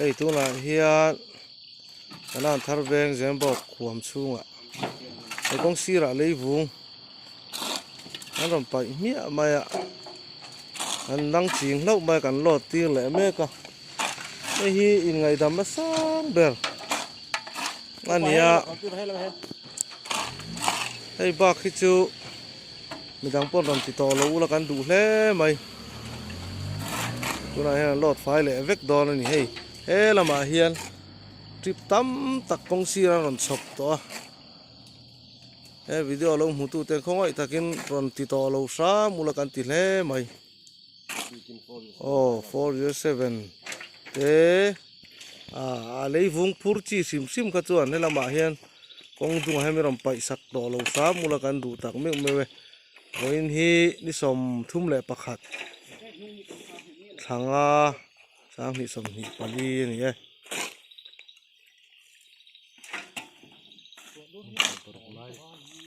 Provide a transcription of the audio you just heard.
ei tu na hian anan thar beng zem bok khuam chunga ei kong sira leivung an ram pai mia maya an nang ching hlo mai kan lot tir le meka ei hi in ngai dam ma sang ber ania ei bak hi chu midang pon ram ti to lo ula kan du hle mai tuna hian lot fai le vek don ani hei he lama hian trip tam tak kong sira ron chop to he video lo hmu tu te khongoi takin ron ti to lo sa mula kan ti hle mai oh 407 te a leivung phur chi sim sim kha chuan he lama hian kong dung he mi ram pai sak to lo sa mula kan du tak me me voin hi ni som thum le pakhat thanga sang ni som ni pali ni e